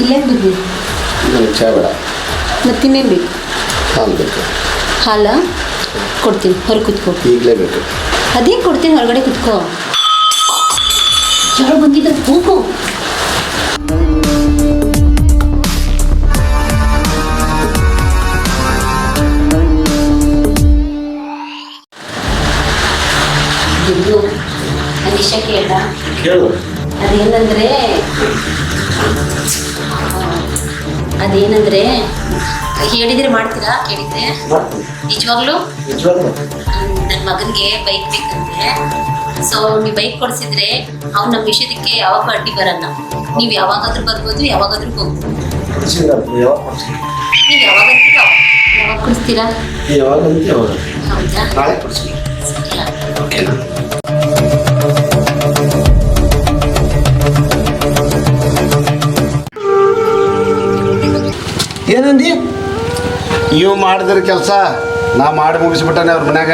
ಇಲ್ಲೇನು ಬಿದ್ದಿ? ನನಗೆ ಚಾ ಬೇಡ. ಮತ್ತಿನ್ನೇನು ಬೇಕು? ಹಾಲು ಬೇಕು. ಹಾಲ ಕೊಡ್ತೀನಿ, ಹೊರಗೆ ಕುತ್ಕೋ. ಈಗಲೇ ಬೇಕು. ಅದೇನು ಕೊಡ್ತೀನಿ, ಹೊರಗಡೆ ಕುತ್ಕೋ. ಯಾರೋ ಬಂದಿದ್ದ ಕೂಗು. ವಿಷಯ ಕೇಳ. ಅದೇನಂದ್ರೆ ಹೇಳಿದ್ರೆ ಮಾಡ್ತೀರಾ? ಕೇಳಿದ್ರೆ ನಿಜವಾಗ್ಲೂ ನನ್ನ ಮಗನಿಗೆ ಬೈಕ್ ಬೇಕಂತೆ. ಸೊ ನೀವು ಬೈಕ್ ಕೊಡಿಸಿದ್ರೆ ಅವ್ನು ನಮ್ಮ ವಿಷಯದಕ್ಕೆ ಯಾವಾಗ ಅಡ್ಡಿ ಬರಲ್ಲ. ನೀವು ಯಾವಾಗಾದ್ರೂ ಬರ್ಬೋದು, ಯಾವಾಗಾದ್ರೂ ಹೋಗ್ಬೋದು. ನೀವು ಯಾವಾಗ ಕೊಡಿಸ್ತೀರಾ? ಹೌದಾ? ಏನಂದಿ? ಇವು ಮಾಡಿದ್ರ ಕೆಲಸ ನಾ ಮಾಡಿ ಮುಗಿಸ್ಬಿಟ್ಟಾನೆ ಅವ್ರ ಮನ್ಯಾಗ.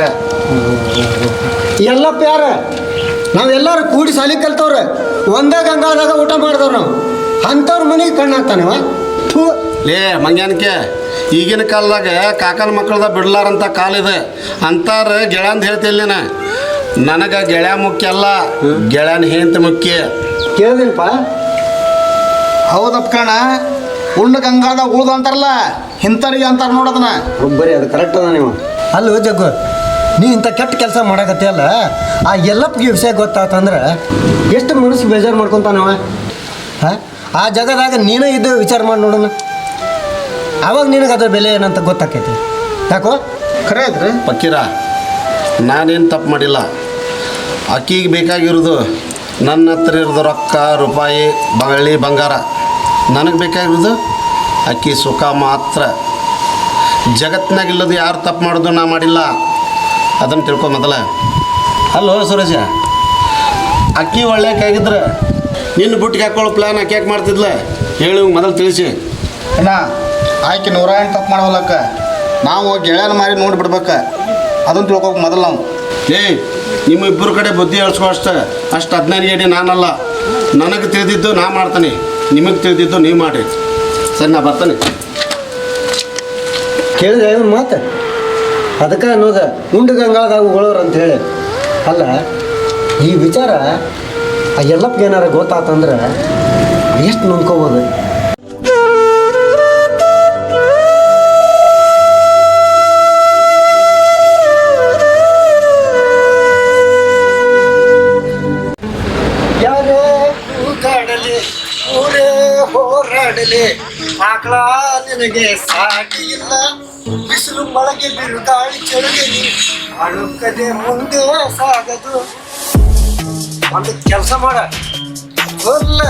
ಎಲ್ಲಪ್ಪ ಯಾರ ನಾವೆಲ್ಲರೂ ಕೂಡಿ ಸಾಲಿ ಕಲ್ತವ್ರೆ, ಒಂದೇ ಗಂಗಾದಾಗ ಊಟ ಮಾಡಿದವ್ರು ನಾವು. ಅಂಥವ್ರ ಮನೆಗೆ ಕಣ್ಣು ಹಾಕ್ತಾನವ. ಲೇ ಮಂಗ್ಯಾನಕ್ಕೆ, ಈಗಿನ ಕಾಲದಾಗ ಕಾಕನ ಮಕ್ಕಳದ ಬಿಡ್ಲಾರಂಥ ಕಾಲಿದೆ ಅಂತಾರ. ಗೆಳೆಯ ಅಂತ ಹೇಳ್ತಿಲ್ಲ, ನನಗೆ ಗೆಳೆಯ ಮುಖ್ಯ ಅಲ್ಲ, ಗೆಳೆಯನ ಹೆಂತ ಮುಖ್ಯ. ಕೇಳಿದಿನಪ್ಪ. ಹೌದಪ್ಪ ಕಣ, ಉಳ್ಳ ಗಂಗಾದಾಗ ಉಳ್ದು ಅಂತಾರಲ್ಲ, ಇಂಥವ್ರಿಗೆ ಅಂತಾರೆ ನೋಡೋದನ್ನ. ಬರೀ ಅದು ಕರೆಕ್ಟ್ ಅದ. ನೀವು ಅಲ್ಲೂ ಜಗ್ಗು, ನೀ ಇಂಥ ಕೆಟ್ಟ ಕೆಲಸ ಮಾಡಕತ್ತಿಯಲ್ಲ, ಆ ಎಲ್ಲಪ್ಪಿಗೆ ವಿಷಯ ಗೊತ್ತಾತಂದ್ರೆ ಎಷ್ಟು ಮನಸ್ಸು ಬೇಜಾರು ಮಾಡ್ಕೊತಾನವ. ಹಾಂ, ಆ ಜಾಗದಾಗ ನೀನೇ ಇದ್ದು ವಿಚಾರ ಮಾಡಿ ನೋಡೋಣ, ಆವಾಗ ನಿನಗೆ ಅದ್ರ ಬೆಲೆ ಏನಂತ ಗೊತ್ತಾಕೈತಿ. ಯಾಕೋ ಖರೆ ಐತ್ರಿ ಪಕ್ಕೀರ, ನಾನೇನು ತಪ್ಪು ಮಾಡಿಲ್ಲ. ಅಕ್ಕಿಗೆ ಬೇಕಾಗಿರೋದು ನನ್ನ ಹತ್ರ ಇರೋದು ರೊಕ್ಕ, ರೂಪಾಯಿ, ಬೆಳ್ಳಿ, ಬಂಗಾರ. ನನಗೆ ಬೇಕಾಗಿರೋದು ಅಕ್ಕಿ ಸುಖ ಮಾತ್ರ. ಜಗತ್ತಿನಾಗಿಲ್ಲದು ಯಾರು ತಪ್ಪು ಮಾಡೋದು ನಾ ಮಾಡಿಲ್ಲ, ಅದನ್ನು ತಿಳ್ಕೊ ಮೊದಲ. ಅಲ್ಲೋ ಸುರೇಶ, ಅಕ್ಕಿ ಒಳ್ಳೆಕಾಗಿದ್ರೆ ನಿನ್ನ ಬುಟ್ಟಿಗೆ ಹಾಕೊಳ್ಳೋ ಪ್ಲ್ಯಾನ್ ಅಕ್ಕಿ ಯಾಕೆ ಮಾಡ್ತಿದ್ಲ ಹೇಳಿ ಮೊದಲು ತಿಳಿಸಿ. ಇನ್ನ ಆಯ್ಕೆ 108 ತಪ್ಪು ಮಾಡೋಲಕ್ಕ ನಾವು ಗೆಳೆಯನ ಮಾರಿ ನೋಡಿಬಿಡ್ಬೇಕು, ಅದನ್ನು ತಿಳ್ಕೊಬೇಕು ಮೊದಲು ನಾವು. ನಿಮ್ಮ ಇಬ್ಬರು ಕಡೆ ಬುದ್ಧಿ ಹೇಳ್ಸ್ಕೊ ಅಷ್ಟು 15 ಗೇಡಿ ನಾನಲ್ಲ. ನನಗೆ ತಿಳಿದಿದ್ದು ನಾ ಮಾಡ್ತಾನೆ, ನಿಮಗೆ ತಿಳಿದಿದ್ದು ನೀವು ಮಾಡಿ. ಸರಿ, ನಾ ಬರ್ತಾನೆ. ಕೇಳಿದ್ರೆ ಏನು ಮಾತು? ಅದಕ್ಕೆ ಅನ್ನೋದು ಉಂಡು ಗಂಗಾದಾಗ ಉಗಳೋರು ಅಂತ ಹೇಳಿ. ಅಲ್ಲ, ಈ ವಿಚಾರ ಆ ಎಲ್ಲಪ್ಪ ಏನಾರ ಗೊತ್ತಾತಂದ್ರೆ ಎಷ್ಟು ನೊಂದ್ಕೋಬೋದು. ಯಾರೇ ಕೂಗಾಡಲಿ, ಊರೇ ಹೋರಾಡಲಿ, ಆಕಳ ನಿನಗೆ ಸಾಟಿ ಇಲ್ಲ. ಬಿಸಿಲು ಮಳೆಗೆ ಬಿರುಗಾಳಿ ಚಳಿಗೆ ಅಳುಕದೆ ಮುಂದೆ ಸಾಗದು. ಒಂದು ಕೆಲಸ ಮಾಡ, ಹೊರ್ಲ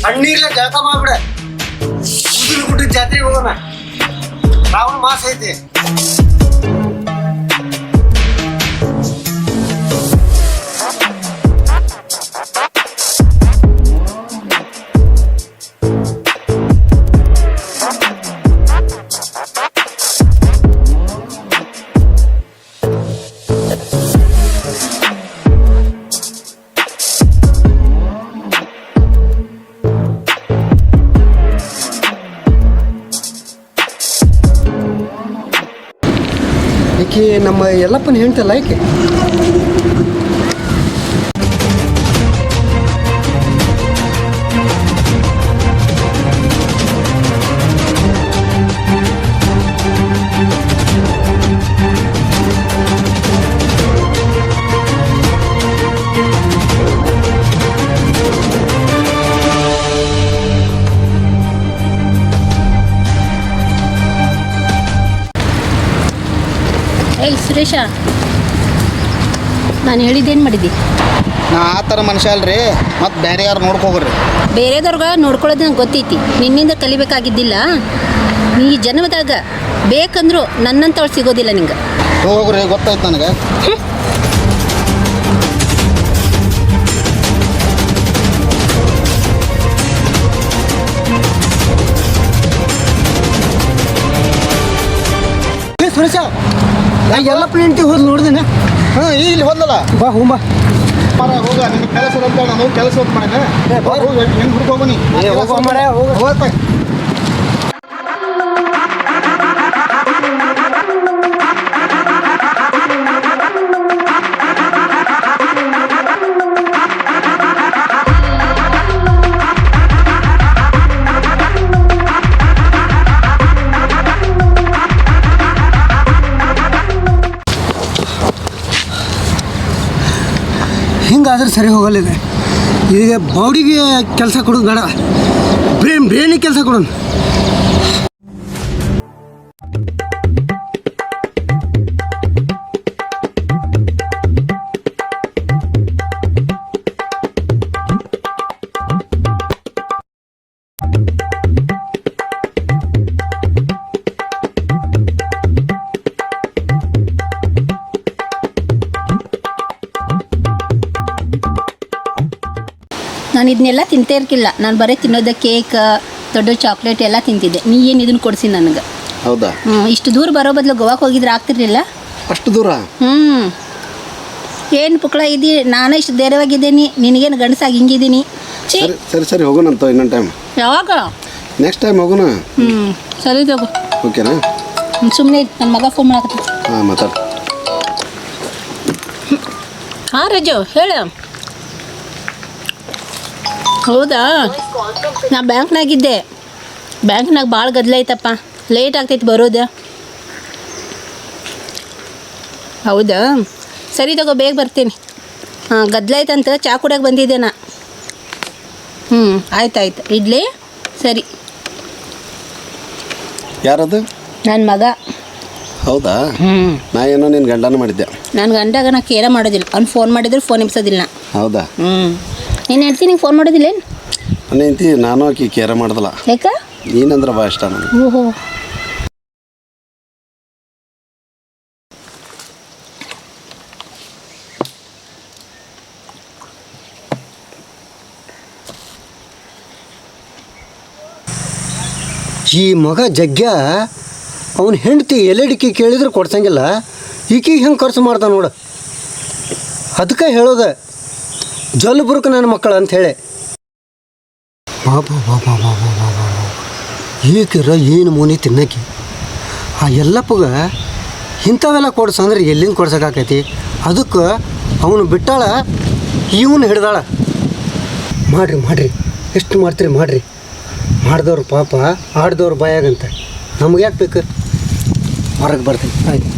ಅಣ್ಣೀರ್ಲ ಜಾತ ಮಾಡ್ಬಿಡ, ಉದುರು ಗುಡ್ಡ ಜಾತ್ರೆಗೆ ಹೋಗೋಣ. ರಾವಣ ಮಾಸ ಐತಿ. ಈಕಿ ನಮ್ಮ ಎಲ್ಲಪ್ಪನ ಹೆಂಡ್ತಲ್ಲ ಈಕೆ. ಏಯ್ ಸುರೇಶ, ನಾನು ಹೇಳಿದ್ದೇನು ಮಾಡಿದ್ದಿ? ನಾ ಆ ಥರ ಮನುಷ್ಯ ಅಲ್ರಿ, ಮತ್ತು ಬೇರೆ ಯಾರು ನೋಡ್ಕೋಗ್ರಿ. ಬೇರೆದವ್ರಿಗೆ ನೋಡ್ಕೊಳ್ಳೋದು ನಂಗೆ ಗೊತ್ತೈತಿ, ನಿನ್ನಿಂದ ಕಲಿಬೇಕಾಗಿದ್ದಿಲ್ಲ. ನೀ ಜನ್ಮದಾಗ ಬೇಕಂದ್ರೂ ನನ್ನಂತವಳು ಸಿಗೋದಿಲ್ಲ ನಿಂಗೆ. ಹೋಗ್ರಿ, ಗೊತ್ತಾಯ್ತು ನನಗೆ. ಸುರೇಶ, ನಾ ಎಲ್ಲಪ್ಪನ ಹೆಂಡ್ತಿ ಹೋದ್ ನೋಡ್ದೇನೆ. ಹಾಂ, ಇಲ್ಲಿ ಹೋದಲ್ಲ. ಬಾ ಬಾ ಮರ ಹೋಗ, ನಿನ್ನ ಕೆಲಸ ಅಂತ ನಾನು ಕೆಲಸ ಹೋದ್ ಮಾಡಿದೆ. ಹೋಗಿ ಹೆಂಗೆ ಹುಡ್ಕೋಬನಿ. ಹೋಗೋ ಮರ ಹೋಗ. ಹಿಂಗಾದ್ರೆ ಸರಿ ಹೋಗಲ್ಲಿದೆ. ಈಗ ಬಾಡಿಗೆ ಕೆಲಸ ಕೊಡೋದು ಬೇಡ, ಬ್ರೇನಿಗೆ ಕೆಲಸ ಕೊಡೋಣ. ನಾನು ಇದನ್ನೆಲ್ಲ ತಿಂತೇ ಇರ್ಕಿಲ್ಲ. ನಾನು ಬರೀ ತಿನ್ನೋದು ಕೇಕ್, ದೊಡ್ಡ ಚಾಕ್ಲೇಟ್ ಎಲ್ಲ ತಿಂತಿದ್ದೆ. ನೀ ಏನು ಇದನ್ನು ಕೊಡಿಸಿ ನನಗೆ. ಹೌದಾ? ಇಷ್ಟು ದೂರ ಬರೋ ಬದಲು ಗೋವಾಕ್ಕೆ ಹೋಗಿದ್ರೆ ಆಗ್ತಿರ್ಲಿಲ್ಲ. ಅಷ್ಟು ದೂರ? ಏನು ಪುಕ್ಕಳ ಇದ್ದೀ, ನಾನು ಇಷ್ಟು ಧೈರ್ಯವಾಗಿದ್ದೀನಿ, ನಿನಗೇನು ಗಂಡಸಾಗಿ ಹಿಂಗಿದ್ದೀನಿ. ಸರಿ ಸರಿ ಸರಿ, ಹೋಗೋಣಂತ ಇನ್ನೊಂದು ಟೈಮ್. ಯಾವಾಗ? ನೆಕ್ಸ್ಟ್ ಟೈಮ್ ಹೋಗೋಣ. ಸರಿ ತಗೋ. ಓಕೆನಾ? ಸುಮ್ಮನೆ ನನ್ನ ಮಗ ಫೋನ್ ಮಾಡಕತ್ತಿ. ಹಾಂ, ಮಾತಾಡು. ಹಾಂ ರಜು, ಹೇಳು. ಹೌದಾ? ನಾ ಬ್ಯಾಂಕ್ನಾಗಿದ್ದೆ. ಬ್ಯಾಂಕ್ನಾಗ ಭಾಳ ಗದ್ದಲ ಐತಪ್ಪ, ಲೇಟ್ ಆಗ್ತೈತಿ ಬರೋದು. ಹೌದಾ? ಸರಿ ತಗೋ, ಬೇಗ ಬರ್ತೀನಿ. ಹಾಂ, ಗದ್ದಲ ಐತಂತ ಚಾ ಕುಡಿಯೋಕೆ ಬಂದಿದ್ದೆ ನಾ. ಆಯ್ತಾಯ್ತು, ಇಡ್ಲಿ. ಸರಿ. ಯಾರದು? ನನ್ನ ಮಗ. ಹೌದಾ? ನಾ ಏನೋ ನಿನ್ನ ಗಂಡನ ಮಾಡಿದ್ದೆ. ನನ್ನ ಗಂಡಾಗ ನಾ ಕೇರ ಮಾಡೋದಿಲ್ಲ. ಅವ್ನು ಫೋನ್ ಮಾಡಿದ್ರೆ ಫೋನ್ ಎಬ್ಸೋದಿಲ್ಲ. ಹೌದಾ? ನೀನು ಹೇಳ್ತೀನಿ, ನಿಂಗೆ ಫೋನ್ ಮಾಡೋದಿಲ್ಲ ಏನು? ನನ್ನ ಹೆಂಡತಿ ನಾನು ಆಕಿ ಕೇರ ಮಾಡೋದಿಲ್ಲ. ಯಾಕ? ನೀನಂದ್ರೆ ಭಾಳ ಇಷ್ಟ ನನಗೆ. ಓಹೋ. ಈ ಮಗ ಜಗ್ಗ ಅವನ ಹೆಂಡ್ತಿ ಎಲೆಡಿಕೆ ಕೇಳಿದ್ರೆ ಕೊಡ್ಸಂಗಿಲ್ಲ, ಈಕಿಗೆ ಹೆಂಗೆ ಖರ್ಚು ಮಾಡ್ತಾನೆ ನೋಡು. ಅದಕ್ಕೆ ಹೇಳೋದು ಜಲ್ ಬುರುಕ ನನ್ನ ಮಕ್ಕಳು ಅಂಥೇಳಿ. ಬಾಬಾ ಬಾಬಾ ಬಾಬಾ ಬಾಬಾ, ಈಕಿರ ಏನು ಮೂನಿ ತಿನ್ನಕ್ಕೆ. ಆ ಎಲ್ಲಪ್ಪಗ ಇಂಥವೆಲ್ಲ ಕೊಡ್ಸಂದ್ರೆ ಎಲ್ಲಿಂದ ಕೊಡ್ಸೋಕ್ಕಾಕೈತಿ? ಅದಕ್ಕೆ ಅವನು ಬಿಟ್ಟಾಳ, ಇವನು ಹಿಡ್ದಾಳ. ಮಾಡಿರಿ ಮಾಡಿರಿ, ಎಷ್ಟು ಮಾಡ್ತೀರಿ ಮಾಡಿರಿ. ಮಾಡಿದವ್ರು ಪಾಪ, ಆಡ್ದವ್ರು ಬಾಯಾಗಂತ. ನಮ್ಗೆ ಯಾಕೆ ಬೇಕು? ಹೊರಗೆ ಬರ್ತೀನಿ. ಆಯ್ತು.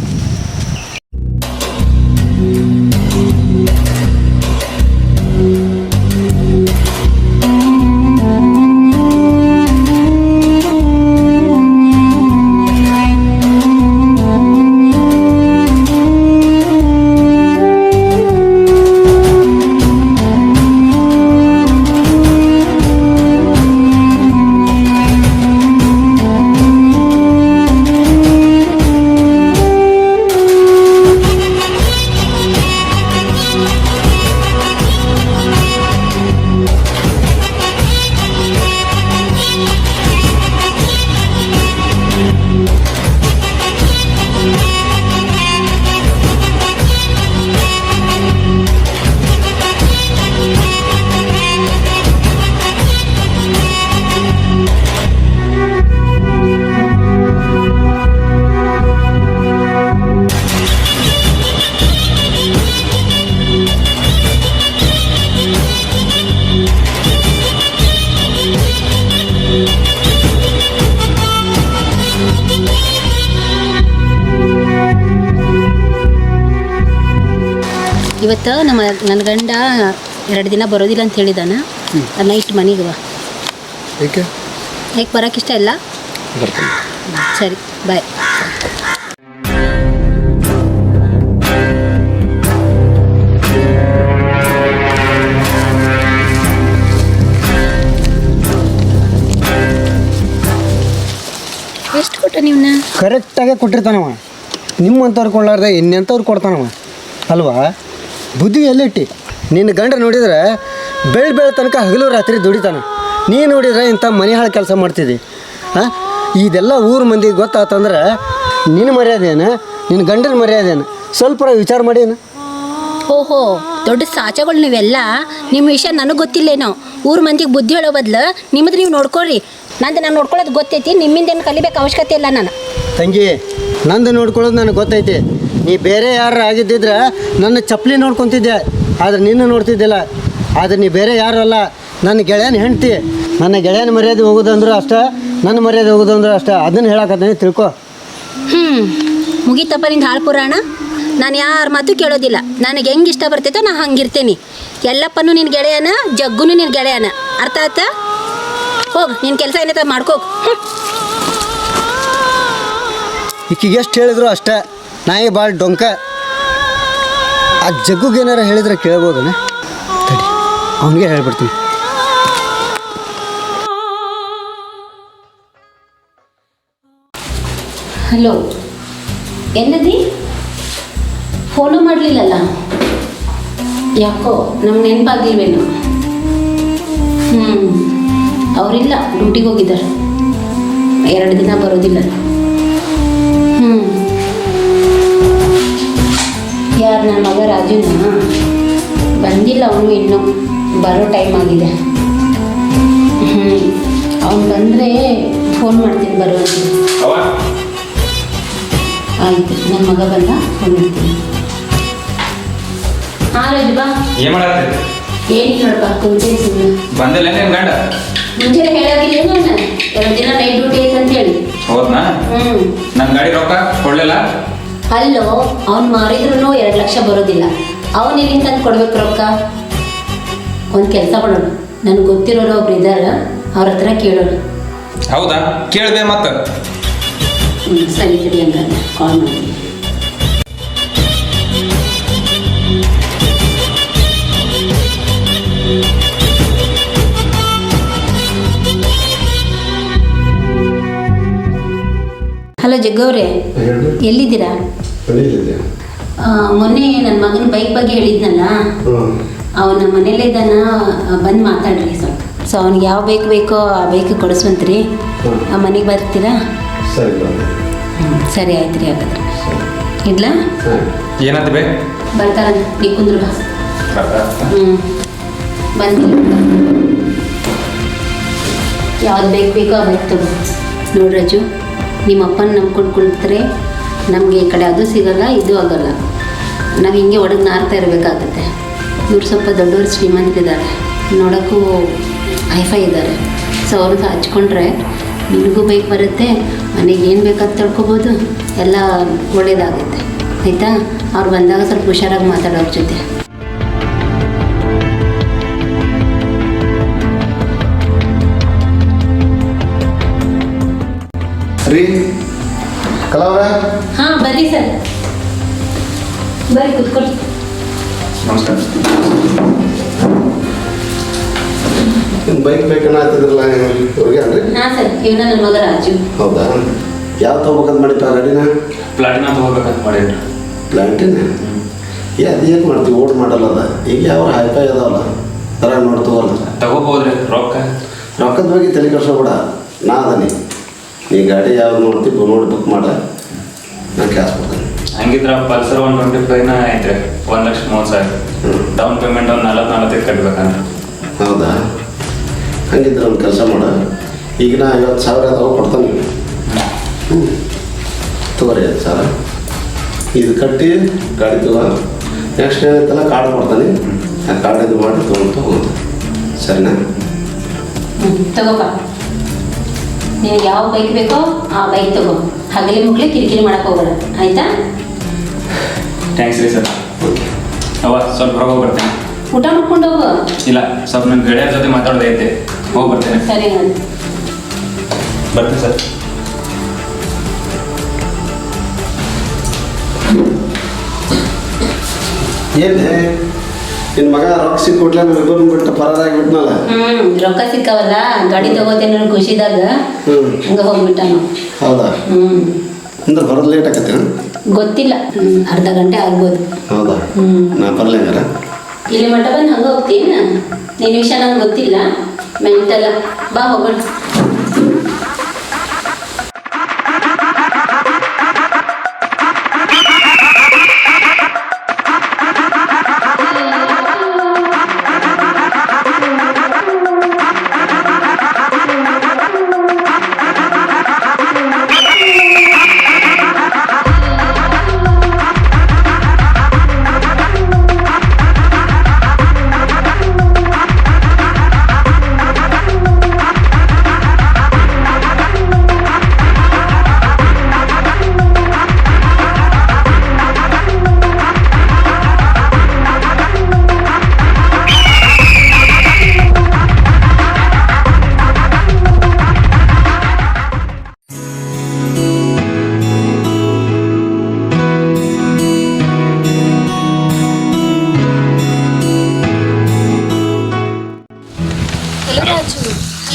ಇವತ್ತು ನನ್ನ ಗಂಡ 2 ದಿನ ಬರೋದಿಲ್ಲ ಅಂತ ಹೇಳಿದಾನ. ನೈಟ್ ಮನೆಗೆ ಬಾ. ಏಕೆ ಯಾಕೆ ಬರೋಕೆ ಇಷ್ಟ ಇಲ್ಲ? ಬರ್ತೀನಿ. ಸರಿ ಬಾಯ್. ಎಷ್ಟು ಕೊಟ್ಟ ನೀವನ್ನ? ಕರೆಕ್ಟಾಗೆ ಕೊಟ್ಟಿರ್ತಾನವ. ನಿಮ್ಮಂಥವ್ರು ಕೊಡ್ಲಾರ್ದೆ ಇನ್ನೆಂಥವ್ರು ಕೊಡ್ತಾನವ ಅಲ್ವಾ? ಬುದ್ಧಿ ಎಲ್ಲಿಟ್ಟಿ? ನಿನ್ನ ಗಂಡ ನೋಡಿದ್ರೆ ಬೆಳ ತನಕ ಹಗಲು ರಾತ್ರಿ ದುಡಿತಾನೆ. ನೀ ನೋಡಿದ್ರೆ ಇಂಥ ಮನೆ ಹಾಳು ಕೆಲಸ ಮಾಡ್ತಿದ್ದಿ. ಹಾಂ, ಇದೆಲ್ಲ ಊರು ಮಂದಿಗೆ ಗೊತ್ತಾತಂದ್ರೆ ನಿನ್ನ ಮರ್ಯಾದೇನು, ನಿನ್ನ ಗಂಡನ ಮರ್ಯಾದೇನು ಸ್ವಲ್ಪ ವಿಚಾರ ಮಾಡೇನು? ಓಹೋ, ದೊಡ್ಡ ಸಾಚಗಳು ನೀವೆಲ್ಲ. ನಿಮ್ಮ ವಿಷಯ ನನಗೆ ಗೊತ್ತಿಲ್ಲೇನೋ. ಊರು ಮಂದಿಗೆ ಬುದ್ಧಿ ಹೇಳೋ ಬದಲು ನಿಮ್ಮದು ನೀವು ನೋಡ್ಕೊಳ್ರಿ. ನಾನು ನೋಡ್ಕೊಳ್ಳೋದು ಗೊತ್ತೈತಿ. ನಿಮ್ಮಿಂದೇನು ಕಲಿಬೇಕು ಅವಶ್ಯಕತೆ ಇಲ್ಲ. ನಾನು ತಂಗಿ, ನಂದು ನೋಡ್ಕೊಳ್ಳೋದು ನನಗೆ ಗೊತ್ತೈತಿ. ನೀ ಬೇರೆ ಯಾರು ಆಗಿದ್ದಿದ್ರೆ ನನ್ನ ಚಪ್ಪಲಿ ನೋಡ್ಕೊತಿದ್ದೆ, ಆದರೆ ನಿನ್ನ ನೋಡ್ತಿದ್ದಿಲ್ಲ. ಆದರೆ ನೀ ಬೇರೆ ಯಾರು ಅಲ್ಲ, ನನ್ನ ಗೆಳೆಯನ ಹೆಂಡ್ತಿ. ನನ್ನ ಗೆಳೆಯನ ಮರ್ಯಾದೆ ಹೋಗೋದಂದ್ರೆ ಅಷ್ಟೇ, ನನ್ನ ಮರ್ಯಾದೆ ಹೋಗೋದಂದ್ರೆ ಅಷ್ಟೇ. ಅದನ್ನು ಹೇಳಕತ್ತೀನಿ, ತಿಳ್ಕೊ. ಮುಗೀತಪ್ಪ ನಿಂದು ಹಾಳು ಪುರಾಣ. ನಾನು ಯಾರ ಮಾತು ಕೇಳೋದಿಲ್ಲ. ನನಗೆ ಹೆಂಗೆ ಇಷ್ಟ ಬರ್ತೈತೋ ನಾನು ಹಂಗಿರ್ತೀನಿ. ಎಲ್ಲಪ್ಪನೂ ನಿನ್ನ ಗೆಳೆಯನ, ಜಗ್ಗುನು ನಿನ್ನ ಗೆಳೆಯನ. ಅರ್ಥ ಆಯ್ತಾ? ಹೋಗು, ನಿನ್ನ ಕೆಲಸ ಏನೈತೆ ಮಾಡ್ಕೋ. ಈಕಿಗೆ ಎಷ್ಟು ಹೇಳಿದ್ರು ಅಷ್ಟೇ. ನಾಯಿ ಭಾಳ ಡೊಂಕ. ಆ ಜಗ್ಗುಗೆ ಏನಾರ ಹೇಳಿದ್ರೆ ಕೇಳ್ಬೋದನ? ತಡಿ, ಅವನಿಗೆ ಹೇಳ್ಬಿಡ್ತೀನಿ. ಹಲೋ, ಎಲ್ಲದಿ? ಫೋನು ಮಾಡಲಿಲ್ಲಲ್ಲ. ಯಾಕೋ ನಮ್ಗೆ ನೆನಪಾಗಿಲ್ವೇನು? ಅವರಿಲ್ಲ, ಡ್ಯೂಟಿಗೆ ಹೋಗಿದ್ದಾರೆ. 2 ದಿನ ಬರೋದಿಲ್ಲ. ಯಾರು ನನ್ನ ಮಗ ರಾಜುನ? ಬಂದಿಲ್ಲ ಅವನು, ಇನ್ನೂ ಬರೋ ಟೈಮ್ ಆಗಿದೆ. ಅವನು ಬಂದರೆ ಫೋನ್ ಮಾಡ್ತೀನಿ ಬರುವಂತೆ. ಆಯಿತು, ನನ್ನ ಮಗ ಬಂದ ಫೋನ್ ಮಾಡ್ತೀನಿ. ಹಾಂ ರಾಜು ಬಾ. ಏನು ಮಾಡತ್ತೆ? ಏನಿಲ್ಲ ನೋಡಪ್ಪ, ಕುಂತೇನೆ ಸುಮ್ಮನೆ. ಬಂದಿಲ್ಲ ನಿಮ್ಮ ಗಂಡ? ಮುಂಚೆ ಹೇಳಾಗಿಲ್ಲ ನಾನು 2 ದಿನ ನೈಟ್ ಡ್ಯೂಟಿ ಐತೆ ಅಂತ ಹೇಳಿ. ಹೌದಾ? ನನ್ನ ಗಾಡಿ ರೊಕ್ಕ ಕೊಡಲಿಲ್ಲ? ಅಲ್ಲೋ, ಅವ್ನು ಮಾರಿದ್ರು 2 ಲಕ್ಷ ಬರೋದಿಲ್ಲ. ಅವನು ಎಲ್ಲಿಂದ ತಂದು ಕೊಡ್ಬೇಕು ರೊಕ್ಕ? ಒಂದು ಕೆಲಸ ಮಾಡೋಣ, ನನಗೆ ಗೊತ್ತಿರೋರು ಒಬ್ರು ಇದ್ದಾರೆ, ಅವ್ರ ಹತ್ರ ಕೇಳೋಣ. ಹೌದಾ? ಕೇಳಿದೆ ಮತ್ತೆ. ಸರಿ ಸರಿ, ಹಂಗಾದ್ರೆ ಕಾಲ್ ಮಾಡ್ತೀನಿ. ಹಲೋ ಜಗ್ಗವ್ರೆ, ಎಲ್ಲಿದ್ದೀರಾ? ಮೊನ್ನೆ ನನ್ನ ಮಗನ ಬೈಕ್ ಬಗ್ಗೆ ಹೇಳಿದ್ನಲ್ಲ, ಅವನ ಮನೇಲೇ ಇದ್ದಾನ. ಬಂದು ಮಾತಾಡ್ರಿ ಸ್ವಲ್ಪ. ಸೊ ಅವ್ನಿಗೆ ಯಾವ ಬೈಕ್ ಬೇಕೋ ಆ ಬೈಕ್ ಕೊಡಿಸ್ವಂತ್ರಿ. ಆ ಮನೆಗೆ ಬರ್ತೀರಾ? ಸರಿ ಆಯ್ತು ರೀ. ಹಾಗಾದ್ರೆ ಇಡ್ಲಾ? ಏನಂತ ಬೇ? ಬರ್ತಾರ, ನೀ ಕುಂದ್ರು ಬಾ. ಬಂದಿ ಯಾವ್ದು ಬೇಕೋ ಆ ಬೈಕ್ ತಗೋ. ನೋಡಿ ರಾಜು, ನಿಮ್ಮ ಅಪ್ಪನ ನಂಬ್ಕೊಂಡು ಕುಳಿತರೆ ನಮಗೆ ಈ ಕಡೆ ಅದು ಸಿಗಲ್ಲ, ಇದು ಆಗಲ್ಲ. ನಾವು ಹಿಂಗೆ ಒಳಗೆ ನಾರ್ತಾ ಇರಬೇಕಾಗುತ್ತೆ. ಇವ್ರು ಸ್ವಲ್ಪ ದೊಡ್ಡವರು, ಶ್ರೀಮಂತರಿದ್ದಾರೆ, ನೋಡೋಕ್ಕೂ ಹೈಫೈ ಇದ್ದಾರೆ. ಸೊ ಅವ್ರಿಗೆ ಹಚ್ಕೊಂಡ್ರೆ ನಿನಗೂ ಬೈಕ್ ಬರುತ್ತೆ, ಮನೆಗೆ ಏನು ಬೇಕಾದ ತಿಳ್ಕೊಬೋದು, ಎಲ್ಲ ಒಳ್ಳೇದಾಗುತ್ತೆ. ಆಯಿತಾ? ಅವ್ರು ಬಂದಾಗ ಸ್ವಲ್ಪ ಹುಷಾರಾಗಿ ಮಾತಾಡೋರ ಜೊತೆ. ರೀ ಕಲಾವ್ರ? ಹಾಂ ಬರ್ರಿ ಸರ್, ಬರ್ರಿ ಕೂತ್ಕೊಳ್ಳಿ. ನಮಸ್ಕಾರ. ನಿಮ್ಮ ಬೈಕ್ ಬೇಕನ್ನ ಆಗ್ತಿದ್ರಲ್ಲ ಇವ್ರಿಗೆ ಅನ್ರಿ? ಹಾಂ ಸರ್, ಇವನ ನನ್ನ ಮಗ ರಾಜು. ಹೌದಾ? ಯಾವ ತೊಗೋಬೇಕಂತ ಮಾಡಿಪ್ಪ ಗಾಡಿನ? ಪ್ಲಾಟಿನ ತೊಗೋಬೇಕಂತ ಮಾಡೇನ್ರಿ. ಪ್ಲಾಂಟಿನ? ಅದು ಏನು ಮಾಡ್ತೀವಿ, ಓಡ್ ಮಾಡಲ್ಲ ಅದ. ಈಗ ಯಾವ ಹೈಫೈ ಅದಾವಲ್ಲ, ಥರ ನೋಡ್ತೀವಲ್ಲ. ತಗೋಬೋದ್ರಿ ರೊಕ್ಕ? ರೊಕ್ಕದ ಬಗ್ಗೆ ತಲೆ ಕೆಡ್ಸೋಬೇಡ, ನಾ ಅದನಿ. ನೀ ಗಾಡಿ ಯಾವ್ದು ನೋಡ್ತೀವಿ ನೋಡಿ ಬುಕ್ ಮಾಡ, ನಾನು ಕ್ಯಾಶ್ ಕೊಡ್ತೇನೆ. ಹಂಗಿದ್ರೆ ಪಲ್ಸರ್ 125ನ ಐತ್ರಿ, 1,30,000. ಡೌನ್ ಪೇಮೆಂಟ್ ಒಂದು 40-45 ಕಟ್ಬೇಕಂದ್ರೆ. ಹೌದಾ? ಹಂಗಿದ್ರೆ ಒಂದು ಕೆಲಸ ಮಾಡ, ಈಗ ನಾ 50,000 ಅದಾವ ಕೊಡ್ತಾನೆ. ತಗೋರಿ 50,000 ಇದು ಕಟ್ಟಿ ಗಾಡಿ ತಗೋ. ನೆಕ್ಸ್ಟ್ ಏನೈತಲ್ಲ ಕಾರ್ಡ್ ಕೊಡ್ತಾನೆ, ಆ ಕಾರ್ಡ್ ಇದು ಮಾಡಿ ತೊಗೊಂಡು ಸರಿನಾ? ತಗೋಪ್ಪ, ನಿನಗೆ ಯಾವ ಬೈಕ್ ಬೇಕೋ ಆ ಬೈಕ್ ತಗೋ. ಹಗಲಿ ಮುಗ್ಲಿ ಕಿರಿಕಿರಿ ಮಾಡಕ್ಕೆ ಹೋಗೋಣ, ಆಯಿತಾ? ಥ್ಯಾಂಕ್ಸ್ ರೀ ಸರ್. ಓಕೆ, ಅವ ಸ್ವಲ್ಪ ಹೊರಗೆ ಹೋಗಿ ಬರ್ತೇನೆ. ಊಟ ಮಾಡ್ಕೊಂಡು ಹೋಗು. ಇಲ್ಲ, ಸ್ವಲ್ಪ ನನ್ನ ಗೆಳೆಯರ ಜೊತೆ ಮಾತಾಡೋದೈತೆ, ಹೋಗಿ ಬರ್ತೇನೆ. ಸರಿ ನಾನು ಬರ್ತೀನಿ ಸರ್. ಏನೇ ನಿನ್ನ ಮಗ ರೊಕ್ಕ ಸಿಕ್ಕೊಟ್ಲ ಇಬ್ಬರು ಬಿಟ್ಟು ಪರದಾಗಿಬಿಟ್ನಲ್ಲ. ರೊಕ್ಕ ಸಿಕ್ಕವಲ್ಲ, ಗಾಡಿ ತಗೋತೇನೆ ಅನ್ನೋ ಖುಷಿದಾಗ ಹಂಗ ಹೋಗ್ಬಿಟ್ಟ ನಾವು. ಹೌದಾ? ಅಂದ್ರೆ ಬರೋದು ಲೇಟ್ ಆಕತ್ತೇನ? ಗೊತ್ತಿಲ್ಲ, ಅರ್ಧ ಗಂಟೆ ಆಗ್ಬೋದು. ಹೌದಾ? ನಾ ಬರಲಿ ಹಂಗಾರ. ಇಲ್ಲಿ ಮಟ್ಟ ಬಂದು ಹಂಗೆ ಹೋಗ್ತೀನ? ನಿನ್ನ ವಿಷಯ ನಂಗೆ ಗೊತ್ತಿಲ್ಲ, ಮೆಂಟಲ್ಲ. ಬಾ ಹೋಗೋಣ.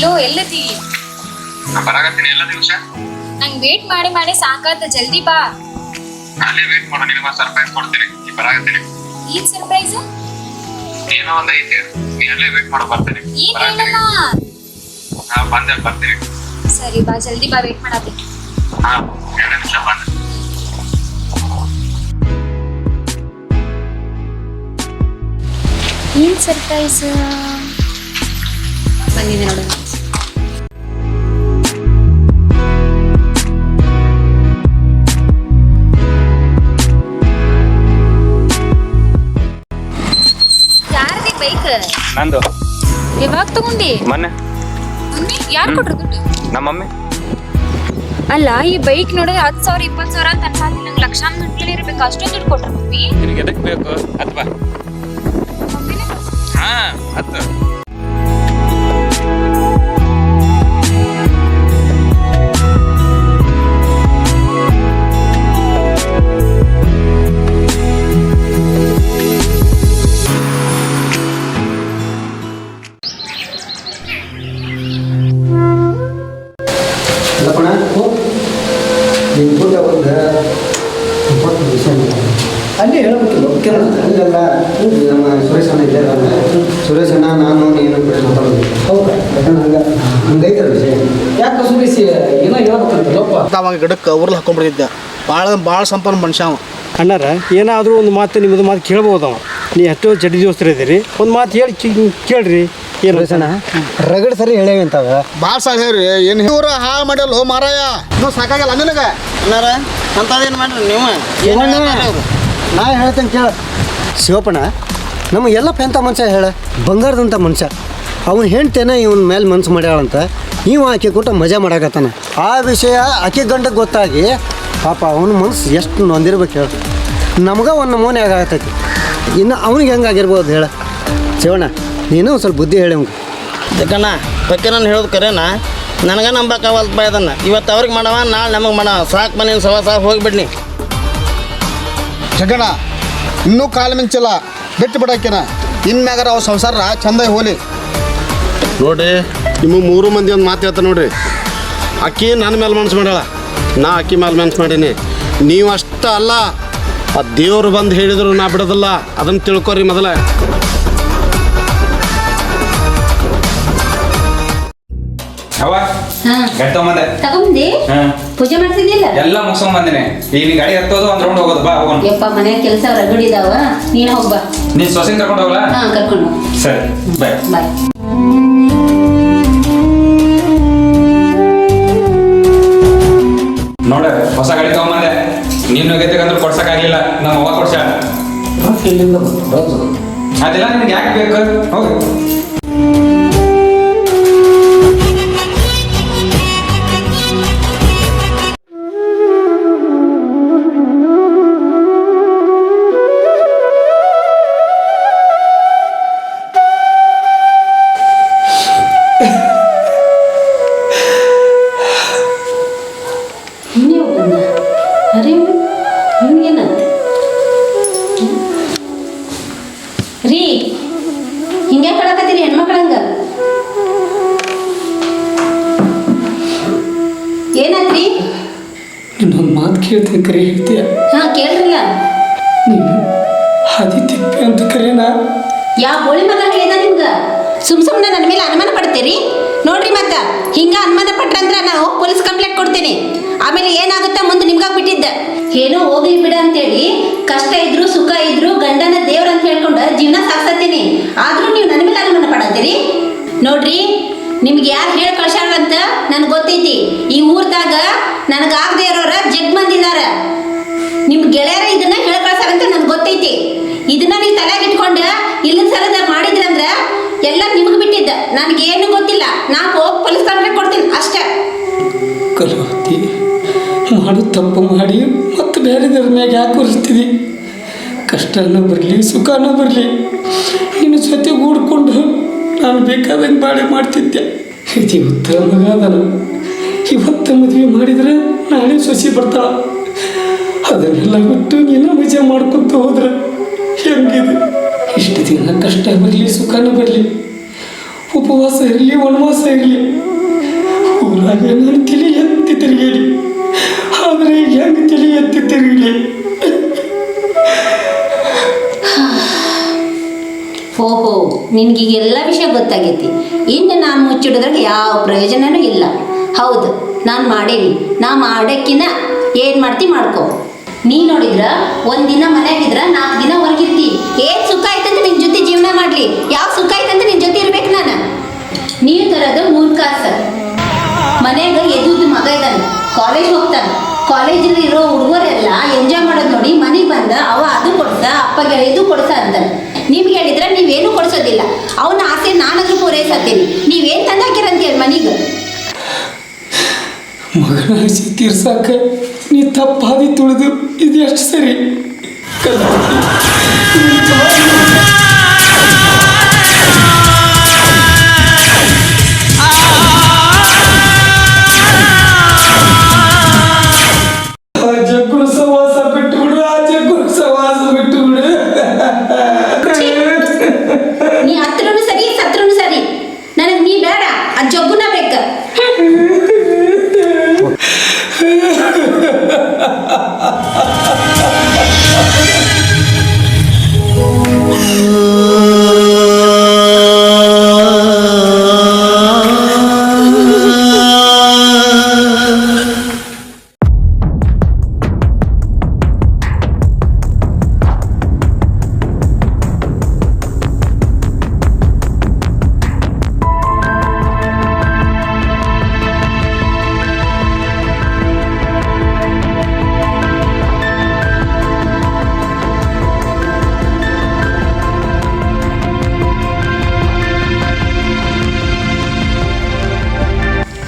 ಹಲೋ, ಎಲ್ಲದಿ? ಬರಾಕತ್ತೀನಿ. ಎಲ್ಲ ದಿವಸ ನಂಗೆ ವೇಟ್ ಮಾಡಿ ಮಾಡಿ ಸಾಕಾತ, ಜಲ್ದಿ ಬಾ. ಅಲ್ಲೇ ವೇಟ್ ಮಾಡು, ನಿನಗೆ ಸರ್ಪ್ರೈಸ್ ಕೊಡ್ತೀನಿ. ನೀ ಬರಾಕತ್ತೀನಿ. ಏನ್ ಸರ್ಪ್ರೈಸ್? ಏನೋ ಒಂದ್ ಐತಿ, ನೀ ಅಲ್ಲೇ ವೇಟ್ ಮಾಡು, ಬರ್ತೀನಿ. ಏನ್ ಹೇಳಲ್ಲ? ಹಾ, ಬರ್ತೀನಿ. ಸರಿ ಬಾ, ಜಲ್ದಿ ಬಾ, ವೇಟ್ ಮಾಡತ್ತಿ. ಹಾ, 2 ನಿಮಿಷ ಬಂದೆ. ಏನ್ ಸರ್ಪ್ರೈಸ್? ಬಂದಿದೆ ನೋಡು. ಯಾರ್ದಿ ಬೈಕ್? ನಂದು. ಯಾವಾಗ ತಗೊಂಡಿ? ಮೊನ್ನೆ. ಯಾರು ಕೊಟ್ರು ದುಡ್ಡು? ನಮ್ಮ ಮಮ್ಮಿ. ಅಲ್ಲ, ಈ ಬೈಕ್ ನೋಡಿದ್ರೆ 10,000 20,000 ಅಂತ ಅನ್ಸಾತಿ. ನಂಗೆ ಲಕ್ಷಾಂತರ ಗಂಟ್ಲೆ ಇರ್ಬೇಕು, ಅಷ್ಟೊಂದು ದುಡ್ಡು ಕೊಟ್ರ ಮಮ್ಮಿ? ನಿನಗೆ ಎದಕ್ಕೆ ಬೇಕು? ಅಥವಾ ಮಮ್ಮಿನೇ ಹಾ ಹತ್ತು. ಲಪಣ ನಿನ್ನ ಕೂಡ ಒಂದು ಇಂಪಾರ್ಟೆಂಟ್ ವಿಷಯ ಅಲ್ಲಿ ಹೇಳ್ಬೇಕಿಲ್ಲ ಅಲ್ಲೆಲ್ಲ ನಮ್ಮ ಸುರೇಶ್ ಅಣ್ಣ ಇದ್ದಾರೆ. ಸುರೇಶ್ ಅಣ್ಣ ನಾನು ನೀನು ಕೂಡ ಮಾತಾಡೋದು. ಹೌದಾ? ಯಾಕಂದ್ರೆ ಹಂಗೈತರ ವಿಷಯ. ಯಾಕೆ ಸುರೇಶ್ ಏನೋ ಹೇಳ್ಬೇಕಂತಲ್ಲಪ್ಪ? ಅವಾಗ ಗಿಡಕ್ಕೆ ಉರ್ಲು ಹಾಕೊಂಡ್ಬಿಟ್ಟಿದ್ದೆ. ಭಾಳ ಸಂಪನ್ನ ಮನುಷ್ಯ ಅವ. ಅಣ್ಣಾರ ಏನಾದರೂ ಒಂದು ಮಾತು ನಿಮ್ಮದು ಮಾತು ಕೇಳ್ಬೋದು ಅವ. ನೀ ಎಷ್ಟೋ ಜಡಿ ದೋಸ್ತರು ಇದ್ದೀರಿ, ಒಂದು ಮಾತು ಹೇಳಿ ಕೇಳ್ರಿ. ಏನು ಸುರೇಶ್ ಅಣ್ಣ ರಗಡ್ ಸರಿ ಹೇಳೇವಿ ಅಂತಾವ. ಭಾಳ ಸಾಲ ಹೇಳ್ರಿ. ಏನು ಇವ್ರು ಹಾಳು ಮಾಡಲ್ಲ ಮಾರಾಯ. ಇನ್ನೂ ಸಾಕಾಗಲ್ಲ ನಿನಗೆ. ಅನ್ನಾರ ಅಂಥದ್ದೇನು ಮಾಡ್ರಿ ನೀವು? ನಾ ಹೇಳ್ತೇನೆ ಕೇಳ. ಶಿವಪ್ಪಣ್ಣ ನಮ್ಮ ಎಲ್ಲಪ್ಪ ಎಂಥ ಮನುಷ್ಯ ಹೇಳ, ಬಂಗಾರದಂಥ ಮನುಷ್ಯ. ಅವನು ಹೆಂಡ್ತೇನೆ ಇವನ ಮೇಲೆ ಮನ್ಸು ಮಾಡ್ಯಾಳಂತ ನೀವು ಆಕೆ ಕೊಟ್ಟು ಮಜಾ ಮಾಡಾಕತ್ತಾನ. ಆ ವಿಷಯ ಆಕೆ ಗಂಡಗೆ ಗೊತ್ತಾಗಿ ಪಾಪ ಅವನ ಮನಸ್ಸು ಎಷ್ಟು ನೊಂದಿರ್ಬೇಕು ಹೇಳ. ನಮ್ಗೆ ಒಂದು ನಮೂನೆ ಆಗತೈತಿ, ಇನ್ನು ಅವ್ನಿಗೆ ಹೆಂಗಾಗಿರ್ಬೋದು ಹೇಳ. ಶಿವಣ್ಣ ನೀನು ಒಂದು ಸ್ವಲ್ಪ ಬುದ್ಧಿ ಹೇಳಿ ಅವ್ಗೆ. ಯಾಕಣ್ಣ ಪಕ್ಕೆ ನಾನು ಹೇಳೋದು ಕರೆನಾ? ನನಗೆ ನಂಬಕ್ಕಾಗಲ್ತ ಬಾ ಇದನ್ನು. ಇವತ್ತು ಅವ್ರಿಗೆ ಮಾಡವ, ನಾಳೆ ನಮಗೆ ಮಾಡವ. ಸಾಕು ಮನೇನು ಸವಾಸ ಹೋಗಿಬಿಡ್ನಿ. ಜಗಣ ಇನ್ನೂ ಕಾಲು ಮಿಂಚಿಲ್ಲ, ಬಿಟ್ಟು ಬಿಡಾಕಿನ. ಇನ್ಮ್ಯಾಗಾರ ಅವ್ರ ಸಂಸಾರ ಚಂದ ಹೋಲಿ. ನೋಡ್ರಿ, ನಿಮ್ಮ 3 ಮಂದಿ ಒಂದು ಮಾತು ಹೇಳ್ತಾ ನೋಡ್ರಿ. ಅಕ್ಕಿ ನನ್ನ ಮೇಲೆ ಮನ್ಸು ಮಾಡ್ಯಾಳ, ನಾ ಅಕ್ಕಿ ಮೇಲೆ ಮನ್ಸು ಮಾಡೀನಿ. ನೀವು ಅಷ್ಟ ಅಲ್ಲ, ಆ ದೇವ್ರು ಬಂದು ಹೇಳಿದ್ರು ನಾ ಬಿಡೋದಿಲ್ಲ. ಅದನ್ನು ತಿಳ್ಕೊರಿ ಮೊದಲ. ಅವ ಹಾ ಗಾಡಿ ತಗೊಂಬಂದೆ. ತಗೊಂಡಿ ಹಾ, ಪೂಜೆ ಮಾಡ್ತಿದ್ದಿಲ್ಲ? ಎಲ್ಲ ಮುಗಿಸ್ಕೊಂಡ್ ಬಂದಿನಿ. ಈಗ ನೀ ಗಾಡಿ ಹತ್ತೋದು ಒಂದು ರೌಂಡ್ ಹೋಗೋದು. ಬಾ ಹೋಗೋಣ. ಯಪ್ಪ, ಮನೆ ಕೆಲಸ ರಗಡಿದಾವ, ನೀನು ಹೋಗ್ಬಾ. ನೀನ್ ಸೊಸೆನ್ ಕರ್ಕೊಂಡು ಹೋಗಲ್ಲ? ಹಾ, ಕರ್ಕೊಂಡು ಹೋಗು. ಸರಿ, ಬಾಯ್. ಬಾಯ್. ನೋಡ, ಹೊಸ ಗಾಡಿ ತಗೊಂಬಂದೆ. ನೀನು ಗತಿಗಂದ್ರೆ ಕೊಡ್ಸಕ್ಕಾಗಲಿಲ್ಲ, ನಮ್ಮ ಅವ್ವ ಕೊಡ್ಸ್ಯಾಳ. ಇಲ್ಲಿಂದ ಬರೋದು ಅದೆಲ್ಲ ನಿನ್ಗೆ ಯಾಕೆ ಬೇಕು? ಹೋಗಿ. ಕೇಳ್ತೀನಿ ಕರೆ ಹೇಳ್ತೀಯ. ಹಾ ಕೇಳ್ರಲ್ಲ. ನೀನು ಹಾದಿ ತಿಪ್ಪೆ ಅಂತ ಕರೆನಾ? ಯಾವ ಗೋಳಿ ಮಗ ಹೇಳಿದ ನಿಮ್ಗ? ಸುಮ್ಮನೆ ನನ್ನ ಮೇಲೆ ಅನುಮಾನ ಪಡ್ತೀರಿ ನೋಡ್ರಿ. ಮತ್ತ ಹಿಂಗ ಅನುಮಾನ ಪಟ್ರಂದ್ರ ನಾವು ಪೊಲೀಸ್ ಕಂಪ್ಲೇಂಟ್ ಕೊಡ್ತೀನಿ. ಆಮೇಲೆ ಏನಾಗುತ್ತಾ ಮುಂದೆ ನಿಮ್ಗಾಗ್ ಬಿಟ್ಟಿದ್ದ. ಏನೋ ಹೋಗ್ಲಿ ಬಿಡ ಅಂತೇಳಿ ಕಷ್ಟ ಇದ್ರು ಸುಖ ಇದ್ರು ಗಂಡನ ದೇವ್ರ ಅಂತ ಹೇಳ್ಕೊಂಡು ಜೀವನ ಸಾಕ್ಸತ್ತೀನಿ. ಆದ್ರೂ ನೀವು ನನ್ನ ಮೇಲೆ ಅನುಮಾನ ಪಡತ್ತೀರಿ ನೋಡ್ರಿ. ನಿಮ್ಗೆ ಯಾರು ಹೇಳಿ ಕಳ್ಸ್ಯಾರಂತ ನನ್ಗೆ ಗೊತ್ತೈತಿ. ಈ ಊರ್ದಾಗ ನನಗಾಗದೆ ಇರೋರ ಜಗ್ ಮಂದಿದಾರ. ನಿಮ್ ಗೆಳೆಯರ ಇದನ್ನ ಹೇಳಿ ಕಳ್ಸಾರಂತ ನನ್ಗೆ ಗೊತ್ತೈತಿ. ಇದನ್ನ ನೀವು ತಲೆಗೆ ಇಟ್ಕೊಂಡು ಇಲ್ಲಿನ ಸಲದ ಮಾಡಿದ್ರಂದ್ರ ಎಲ್ಲ ನಿಮ್ಗೆ ಬಿಟ್ಟಿದ್ದ. ನನಗೇನು ಗೊತ್ತಿಲ್ಲ. ನಾ ಹೋಗಿ ಪೊಲೀಸ್ ಕಂಪ್ಲೇಂಟ್ ಕೊಡ್ತೀನಿ ಅಷ್ಟೇ. ಕಲಾವತಿ, ಮಾಡು ತಪ್ಪು ಮಾಡಿ ಮತ್ತೆ ಬೇರೆದವ್ರ ಮ್ಯಾಗ ಯಾಕೆ ಹೊರಿಸ್ತೀವಿ? ಕಷ್ಟನೂ ಬರಲಿ ಸುಖನೂ ಬರಲಿ ನಿನ್ನ ಜೊತೆ ಗೂಡ್ಕೊಂಡು ನಾನು ಬೇಕಾದಂಗೆ ಬಾಳೆ ಮಾಡ್ತಿದ್ದೆ. ಇದು ಉತ್ತರ ಮಗ ಅದನ. ಇವತ್ತು ಮದುವೆ ಮಾಡಿದರೆ ನಾಳೆ ಸೊಸಿ ಬರ್ತಾಳ. ಅದನ್ನೆಲ್ಲ ಬಿಟ್ಟು ನೀನು ಮಜಾ ಮಾಡ್ಕೊತ ಹೋದ್ರೆ ಹೆಂಗಿದೆ? ಇಷ್ಟು ದಿನ ಕಷ್ಟ ಬರಲಿ ಸುಖನೂ ಬರಲಿ, ಉಪವಾಸ ಇರಲಿ ವನವಾಸ ಇರಲಿ, ಊರಾಗ ನಾನು ತಲೆ ಎತ್ತಿ ತಿರುಗಲಿ. ಆದರೆ ಹೆಂಗೆ ತಲೆ ಎತ್ತಿ ತಿರುಗಲಿ? ಓಹೋ, ನಿನ್ಗೆ ಎಲ್ಲ ವಿಷಯ ಗೊತ್ತಾಗೈತಿ. ಇನ್ನು ನಾನು ಮುಚ್ಚಿಡೋದ್ರಾಗ ಯಾವ ಪ್ರಯೋಜನನೂ ಇಲ್ಲ. ಹೌದು, ನಾನು ಮಾಡೇನಿ. ನಾ ಮಾಡೋಕ್ಕಿನ್ನ ಏನು ಮಾಡ್ತಿ ಮಾಡ್ಕೊ. ನೀ ನೋಡಿದ್ರ ಒಂದಿನ ಮನೆಯಾಗಿದ್ರ 4 ದಿನ ಹೊರಗಿರ್ತಿ. ಏನ್ ಸುಖ ಆಯ್ತಂತ ನಿನ್ ಜೊತೆ ಜೀವನ ಮಾಡ್ಲಿ? ಯಾವ ಸುಖ ಆಯ್ತಂತ ನಿನ್ ಜೊತೆ ಇರ್ಬೇಕು ನಾನು? ನೀವು ತರೋದು 3 ಕಾಸು. ಮನೆಯಾಗ ಎದುದ್ದು ಮಗ ಇದ್ದಾನೆ, ಕಾಲೇಜ್ ಹೋಗ್ತಾನೆ. ಕಾಲೇಜಲ್ಲಿ ಇರೋ ಹುಡುಗರೆಲ್ಲ ಎಂಜಾಯ್ ಮಾಡೋದು ನೋಡಿ ಮನೆಗೆ ಬಂದ ಅವ ಅದು ಕೊಡ್ಸ, ಅಪ್ಪಗೆ ಇದು ಕೊಡ್ಸ ಅಂತಾನೆ. ನಿಮ್ಗೆ ಹೇಳಿದ್ರೆ ನೀವೇನು ಕೊಡ್ಸೋದಿಲ್ಲ. ಅವನ ಆಸೆ ನಾನಾದ್ರೂ ಪೂರೈಸತ್ತೀನಿ. ನೀವೇನು ತಂದಾಕಿರಂತೇಳಿ ಮನೆಗೆ. ಮಗನ ಆಸೆ ತೀರ್ಸಾಕ ನೀ ತಪ್ಪು ಹಾದಿ ತುಳಿದು ಇದು ಎಷ್ಟು ಸರಿ? ಆ ಜಗ್ಗುನ ಸವಾಸ ಬಿಟ್ಟು ಬಿಡು, ಆ ಜಗ್ಗುನ ಸವಾಸ ಬಿಟ್ಟು ಬಿಡು. ನೀ ಹತ್ರನು ಸರಿ ಸತ್ರನು ಸರಿ, ನನಗೆ ನೀ ಬೇಡ. ಆ ಜಗ್ಗುನ ಬೇಕ.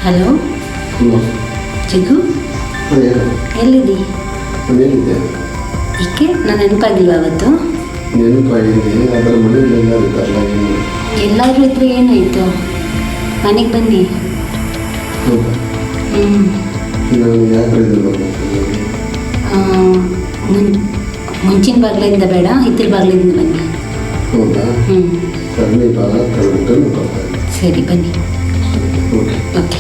ಹಲೋ ಜಗ್ಗು, ಎಲ್ಲಿದ್ದಿ? ಅದೇನಿದೆ ಈಕೆ ನಾನು ನೆನಪಾಗಿಲ್ವ ಅವತ್ತು? ನೆನಪಾಗಿದೆ. ಅದರ ಮನೆಯಲ್ಲಿ ಎಲ್ಲರೂ ಇದ್ದಾರಲ್ಲ, ಏನು? ಎಲ್ಲರೂ ಇದ್ರೆ ಏನಾಯಿತು? ಮನೆಗೆ ಬನ್ನಿ. ಹೌದಾ? ನಾನು ಯಾಕೆ ಮುಂಚಿನ ಬಾಗಿಲಿಂದ ಬೇಡ, ಹಿತ್ತಿನ ಬಾಗಿಲಿಂದ ಬನ್ನಿ. ಹೌದಾ? ಕಡಿಮೆ ಭಾಗ ಬರ್ತಾರೆ. ಸರಿ ಬನ್ನಿ. Okay okay.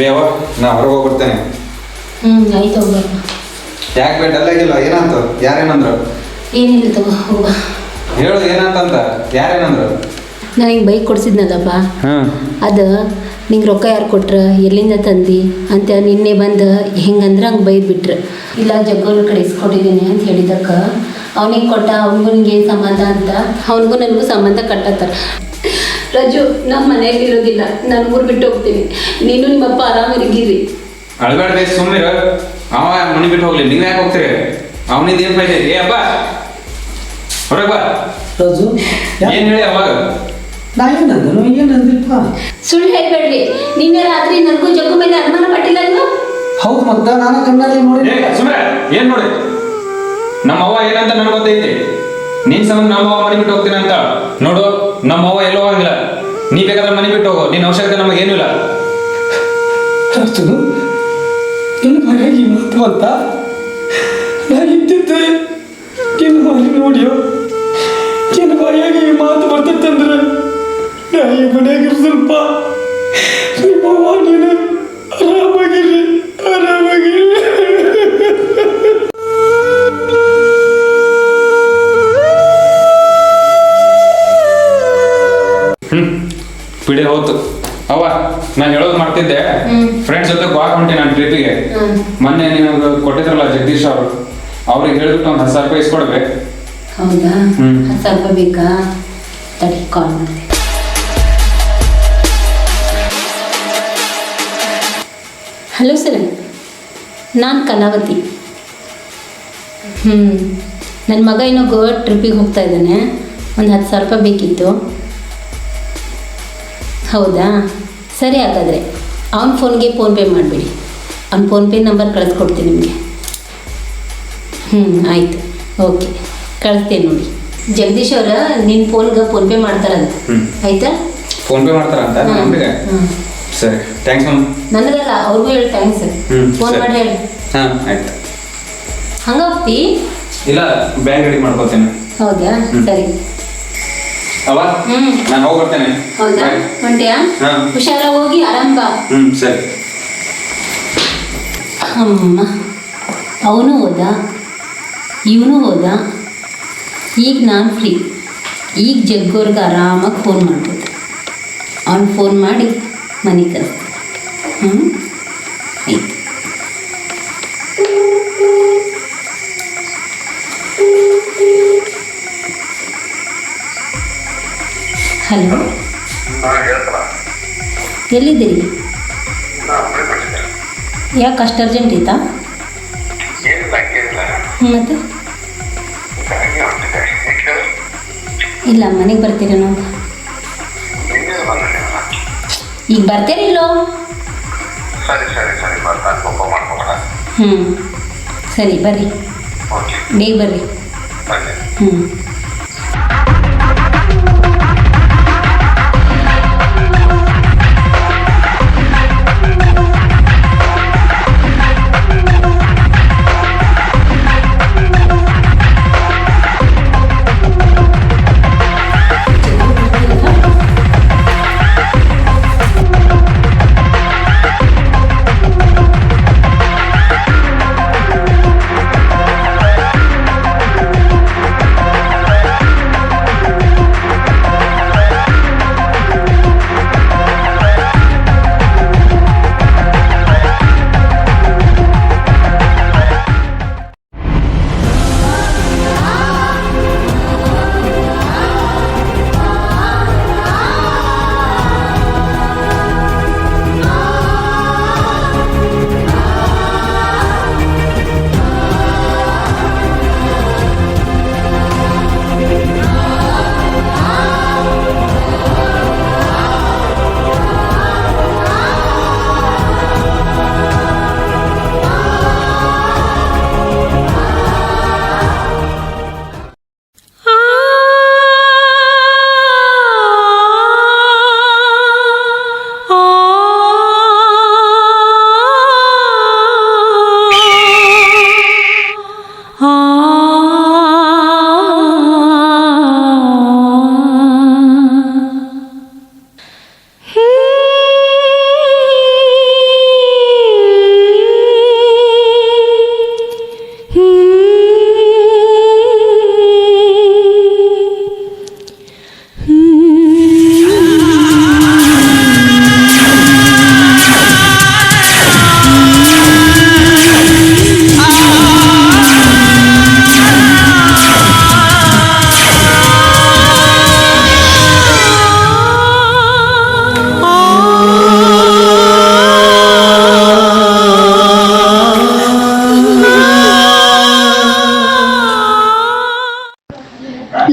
ಬೇವ ನಾ ಹೊರಗೆ ಹೋಗ್ಬಿಡ್ತೇನೆ. ಆಯ್ತು ಹೋಗ್ಬಾರ. ಯಾಕೆ ಬೇ ಡಲ್ ಆಗಿಲ್ಲ? ಏನಂತ? ಯಾರೇನಂದ್ರು? ಏನಿಲ್ಲ ತಗೋ ಹೋಗ. ಹೇಳು ಏನಂತಂತ? ಯಾರೇನಂದ್ರು? ನನಗೆ ಬೈಕ್ ಕೊಡ್ಸಿದ್ನಲ್ಲಪ್ಪ, ಅದು ನಿಂಗೆ ರೊಕ್ಕ ಯಾರು ಕೊಟ್ರ, ಎಲ್ಲಿಂದ ತಂದು ಅಂತ ನಿನ್ನೆ ಬಂದು ಹೆಂಗಂದ್ರೆ ಹಂಗೆ ಬೈದು ಬಿಟ್ರು. ಇಲ್ಲ ಜಗ್ಗೋರ ಕಡೆ ಇಸ್ಕೊಟ್ಟಿದ್ದೀನಿ ಅಂತ ಹೇಳಿದಕ್ಕೆ ಅವನಿಗೆ ಕೊಟ್ಟ, ಅವನಿಗೂ ನಿಂಗೆ ಏನು ಸಂಬಂಧ ಅಂತ ಅವನಿಗೂ ನನಗೂ ಸಂಬಂಧ ಕಟ್ಟತ್ತಾರೆ. ರಾಜು, ನಮ್ಮ ಮನೆಯಲ್ಲಿ ಇರೋದಿಲ್ಲ, ನಾನು ಊರು ಬಿಟ್ಟು ಹೋಗ್ತೀನಿ, ನೀನು ನಿಮ್ಮಪ್ಪ ಆರಾಮಿರಿಗಿರಿ. ಅಳ್ಬೇಡ ಬೇ, ಸುಮ್ಮಿರ. ಅವ ಮನೆ ಬಿಟ್ಟು ಹೋಗ್ಲಿ, ನೀವು ಯಾಕೆ ಹೋಗ್ತೀರಿ? ಅವನಿಂದ ಏನು ಫೈದೆ? ಏ ಅಪ್ಪ ಹೊರಗೆ ಬಾ. ರಾಜು ಏನು ಹೇಳಿ ಅವಾಗ? ನಾ ಏನಂದಿಲ್ಪ. ಸುಳ್ಳು ಹೇಳ್ಬೇಡ್ರಿ. ನಿನ್ನೆ ರಾತ್ರಿ ನನಗೂ ಜಗ್ಗು ಮೇಲೆ ಅನುಮಾನ ಪಟ್ಟಿಲ್ಲ ನೀವು? ಹೌದು, ಮತ್ತೆ ನಾನು ಕಣ್ಣಲ್ಲಿ ನೋಡಿ. ಸುಮ್ರೆ ಏನು ನೋಡಿ, ನಮ್ಮ ಅವ್ವ ಏನಂತ ನನಗೆ ಗೊತ್ತೈತಿ. ನೀನ್ ಸಂಬಂಧ ನಮ್ಮ ಅವ್ವ ಮನೆ ಬಿಟ್ಟು ಹೋಗ್ತೀನಿ ಅಂತ. ನೋಡು, ನಮ್ಮ ಅವ್ವ ಎಲ್ಲೋ ಹೋಗಿಲ್ಲ. ನೀ ಬೇಕಾದ್ರೆ ಮನೆ ಬಿಟ್ಟು ಹೋಗು, ನಿನ್ನ ಅವಶ್ಯಕತೆ ನಮಗೇನು ಇಲ್ಲ. ರಾಜು, ನಿನ್ನ ಮನೆಗೆ ಈ ಮಾತು ಅಂತ ನಾ ಇದ್ದಿದ್ದೆ ನಿನ್ನ ಮನೆ ನೋಡಿಯೋ. ನಿನ್ನ ಮನೆಯಾಗ ಈ ಮಾತು ಬರ್ತೈತಂದ್ರೆ ನಾ ಈ ಮನೆಯಾಗ ಸ್ವಲ್ಪ ನಿಮ್ಮವ್ವ ನೀನು ಆರಾಮಾಗಿರಿ, ಆರಾಮಾಗಿರಿ. ಬಿಡಿ ಹೋತು. ಅವ್ವ, ನಾನು ಹೇಳೋದು ಮಾಡ್ತಿದ್ದೆ. ಫ್ರೆಂಡ್ಸ್ ಜೊತೆ ಗೋವಾ ಹೊಂಟೆ ನಾನು ಟ್ರಿಪ್ಪಿಗೆ. ಮೊನ್ನೆ ನೀವು ಕೊಟ್ಟಿದ್ರಲ್ಲ ಜಗದೀಶ್ ಅವರು, ಅವ್ರಿಗೆ ಹೇಳ್ಬಿಟ್ಟು ಒಂದು 10,000 ರೂಪಾಯಿ ಇಸ್ಕೊಡ್ಬೇಕು. ಹೌದಾ? 10,000 ರೂಪಾಯಿ ಬೇಕಾ? ತಡಿ, ಕಾಲ್ ಮಾಡಿದೆ. ಹಲೋ ಸರ್, ನಾನು ಕಲಾವತಿ. ನನ್ನ ಮಗ ಏನೋ ಗೋವಾ ಟ್ರಿಪ್ಪಿಗೆ ಹೋಗ್ತಾ ಇದ್ದಾನೆ, ಒಂದು 10,000 ರೂಪಾಯಿ ಬೇಕಿತ್ತು. ಹೌದಾ? ಸರಿ, ಹಾಗಾದರೆ ಅವನ ಫೋನ್ಗೆ ಫೋನ್ಪೇ ಮಾಡಿಬಿಡಿ. ಅವ್ನ ಫೋನ್ಪೇ ನಂಬರ್ ಕಳಿಸ್ಕೊಡ್ತೀನಿ ನಿಮಗೆ. ಆಯಿತು, ಓಕೆ, ಕಳಿಸ್ತೇನೆ ನೋಡಿ. ಜಗದೀಶ್ ಅವರ ನಿನ್ನ ಫೋನ್ಗೆ ಫೋನ್ಪೇ ಮಾಡ್ತಾರಂತ, ಆಯಿತಾ? ಫೋನ್ಪೇ ಮಾಡ್ತಾರಂತ ನಮಗೆ? ಸರಿ, ಥ್ಯಾಂಕ್ಸ್ ಮ್ಯಾಮ್. ನನಗಲ್ಲ, ಅವ್ರಿಗೂ ಹೇಳಿ ಥ್ಯಾಂಕ್ಸ್. ಫೋನ್ ಮಾಡಿ ಹೇಳಿ. ಹಾಂ, ಆಯ್ತು. ಹಂಗಪ್ಪಿ? ಇಲ್ಲ, ಬ್ಯಾಗ್ ರೆಡಿ ಮಾಡ್ಕೋತೇನೆ. ಹೌದಾ? ಸರಿ. ಅವ ನಾನು ಹೋಗಿ ಬರ್ತೇನೆ. ಹೌದಾ? ಹೊಂಟ್ಯಾ? ಹುಷಾರ, ಹೋಗಿ ಆರಾಮ್ ಬಾ. ಸರಿ. ಅಮ್ಮ, ಅವನು ಹೋದ, ಇವನು ಹೋದ. ಈಗ ನಾನು ಫ್ರೀ. ಈಗ ಜಗ್ಗೋರ್ಗೆ ಆರಾಮಾಗಿ ಫೋನ್ ಮಾಡ್ಬೋದು. ಅವ್ನು ಫೋನ್ ಮಾಡಿ ಮನೆಗೆ ಕಳಿಸ್ತಾನೆ. ಆಯ್ತು. ಹಲೋ, ಎಲ್ಲಿದ್ದೀರಿ? ಯಾಕೆ ಅಷ್ಟು ಅರ್ಜೆಂಟ್ ಐತಾ? ಮತ್ತೆ ಇಲ್ಲ, ಮನೆಗೆ ಬರ್ತೀರೇನೋ ಅಂತ. ಈಗ ಬರ್ತೀರಿಲ್ಲೋ? ಸರಿ, ಬರ್ರಿ, ಬೇಗ ಬರ್ರಿ.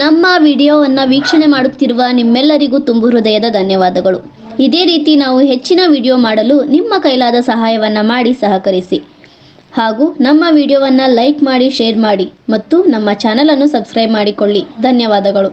ನಮ್ಮ ವಿಡಿಯೋವನ್ನು ವೀಕ್ಷಣೆ ಮಾಡುತ್ತಿರುವ ನಿಮ್ಮೆಲ್ಲರಿಗೂ ತುಂಬು ಹೃದಯದ ಧನ್ಯವಾದಗಳು. ಇದೇ ರೀತಿ ನಾವು ಹೆಚ್ಚಿನ ವಿಡಿಯೋ ಮಾಡಲು ನಿಮ್ಮ ಕೈಲಾದ ಸಹಾಯವನ್ನು ಮಾಡಿ ಸಹಕರಿಸಿ. ಹಾಗೂ ನಮ್ಮ ವಿಡಿಯೋವನ್ನು ಲೈಕ್ ಮಾಡಿ, ಶೇರ್ ಮಾಡಿ ಮತ್ತು ನಮ್ಮ ಚಾನಲನ್ನು ಸಬ್ಸ್ಕ್ರೈಬ್ ಮಾಡಿಕೊಳ್ಳಿ. ಧನ್ಯವಾದಗಳು.